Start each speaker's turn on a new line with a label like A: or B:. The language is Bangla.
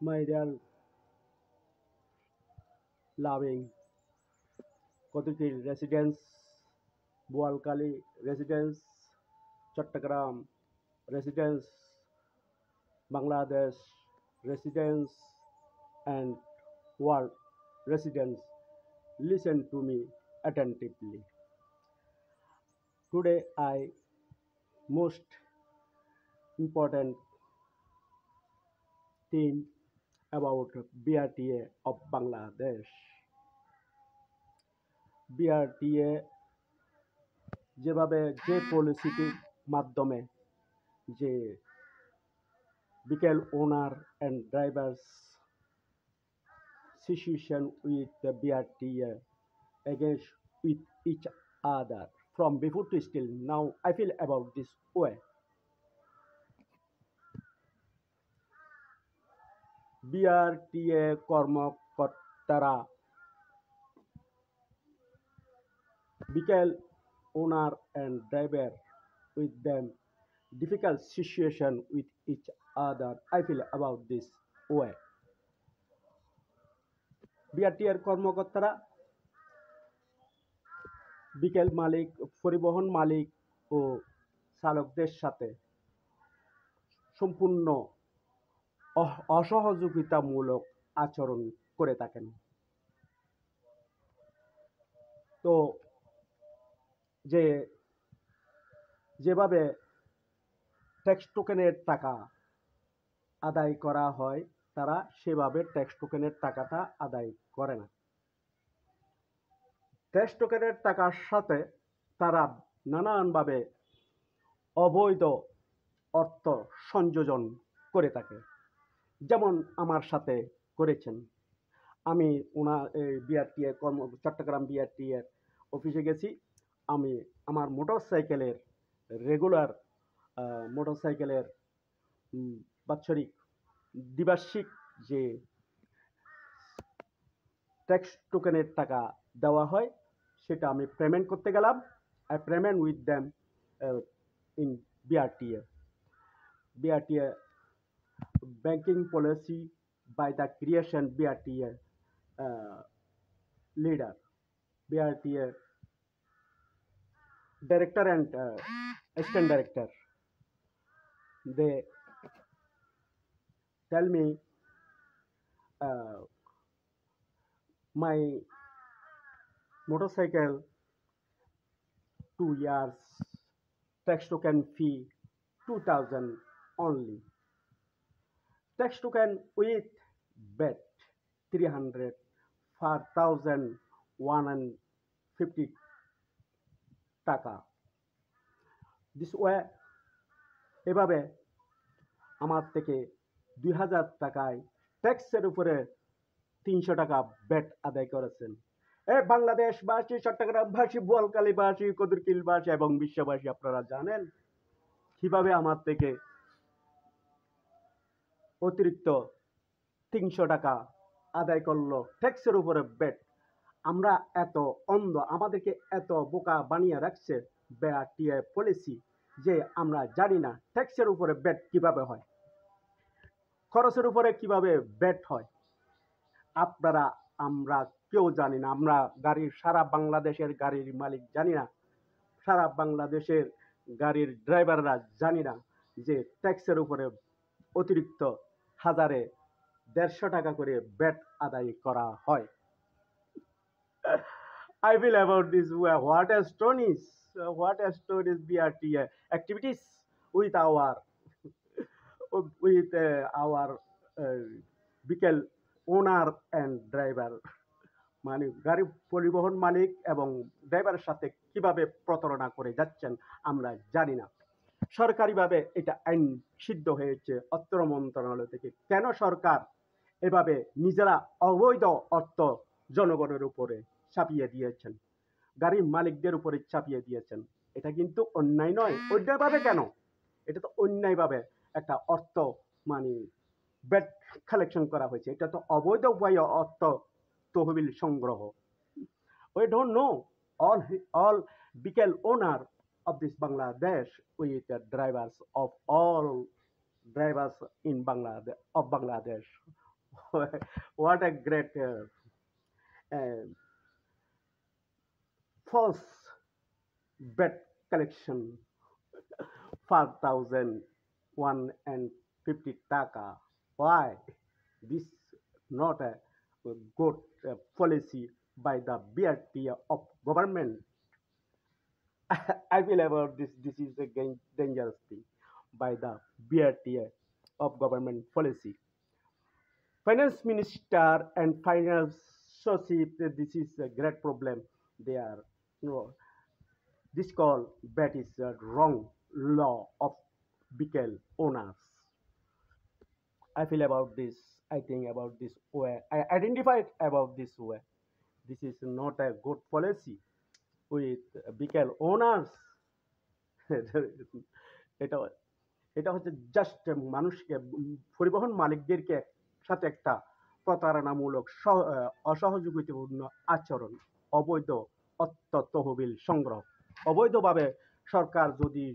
A: My dear loving Kotukil residents, Boalkali residents, Chattogram residents, Bangladesh residents, and world residents, listen to me attentively. Today, I most important theme about BRTA of Bangladesh. BRTA যেভাবে যে পলিসিটির মাধ্যমে যে vehicle owner and drivers situation with the BRTA against with each other from before to still now I feel about this way. BRTA কর্মকর্তারা vehicle owner and driver with them difficult situation with each other I feel about this way. BRTA কর্মকর্তারা বিকেল মালিক পরিবহন মালিক ও চালকদের সাথে সম্পূর্ণ অসহযোগিতামূলক আচরণ করে থাকেন। তো যে যেভাবে ট্যাক্স টোকেনের টাকা আদায় করা হয় তারা সেভাবে ট্যাক্স টোকেনের টাকাটা আদায় করে না। ট্যাক্স টোকেনের টাকার সাথে তারা নানানভাবে অবৈধ অর্থ সংযোজন করে থাকে, যেমন আমার সাথে করেছেন। আমি বিআরটিএ চট্টগ্রাম বিআরটিএর অফিসে গেছি। আমি আমার মোটরসাইকেলের রেগুলার মোটরসাইকেলের বাৎসরিক দ্বিবার্ষিক যে ট্যাক্স টোকেনের টাকা দেওয়া হয় সেটা আমি পেমেন্ট করতে গেলাম। I payment with them in BRTA banking policy by the creation BRTA leader, BRTA director and assistant director. They tell me my motorcycle 2 years tax token fee 2000 only. Tax token with VAT 300 4,150 টাকা। দিস ওয়ে এভাবে আমার থেকে 2000 টাকায় ট্যাক্সের উপরে 300 টাকা ব্যাট আদায় করেছেন। বাংলাদেশবাসী, চট্টগ্রামবাসী, বোয়ালখালীবাসী, কদুরকিলবাসী এবং বিশ্ববাসী, আপনারা জানেন কিভাবে আমার থেকে অতিরিক্ত 300 টাকা আদায় করলো ট্যাক্সের উপরে ব্যাট। আমরা এত অন্ধ, আমাদেরকে এত বোকা বানিয়ে রাখছে বিআরটিএ পলিসি যে আমরা জানি না ট্যাক্সের উপরে ব্যাট কিভাবে হয়, খরচের উপরে কিভাবে ব্যাট হয়। আপনারা আমরা কেউ জানি না। আমরা সারা বাংলাদেশের গাড়ির মালিক জানি না, সারা বাংলাদেশের গাড়ির ড্রাইভাররা জানি না যে ট্যাক্সের উপরে অতিরিক্ত হাজারে 150 টাকা করে ব্যাট আদায় করা হয়। I feel about this. What astonish BRTA activities with our vehicle owner and driver, মানে গাড়ি পরিবহন মালিক এবং ড্রাইভারের সাথে কিভাবে প্রতারণা করে যাচ্ছেন আমরা জানি না। সরকারিভাবে এটা আইন সিদ্ধ হয়েছে অর্থ মন্ত্রণালয় থেকে। কেন সরকার এভাবে নিজেরা অবৈধ অর্থ জনগণের উপরে চাপিয়ে দিয়েছেন, গাড়ির মালিকদের উপরে চাপিয়ে দিয়েছেন? এটা কিন্তু অন্যায় নয়। অন্যায়ভাবে কেন? এটা তো অন্যায়ভাবে একটা অর্থ মানে ব্যাট কালেকশন করা হয়েছে। এটা তো অবৈধ উপায়ে অর্থ তহবিল সংগ্রহ। We don't know all vehicle owner of this Bangladesh with the drivers of all drivers in Bangladesh what a great uh, false bet collection, 4,150 taka. Why? This not a good policy by the BRT of government. I feel about this. This is a dangerous thing by the BRT of government policy. Finance minister and finance society, this is a great problem. They are, you know, this call bet is a wrong law of vehicle owners. I feel about this. I think about this way. I identified about this way. This is not a good policy with vehicle owners. এটা এটা হচ্ছে জাস্ট মানুষকে পরিবহন মালিকদেরকে সাথে একটা প্রতারণামূলক অসহযোগিতাপূর্ণ আচরণ, অবৈধ অর্থ তহবিল সংগ্রহ, অবৈধভাবে সরকার যদি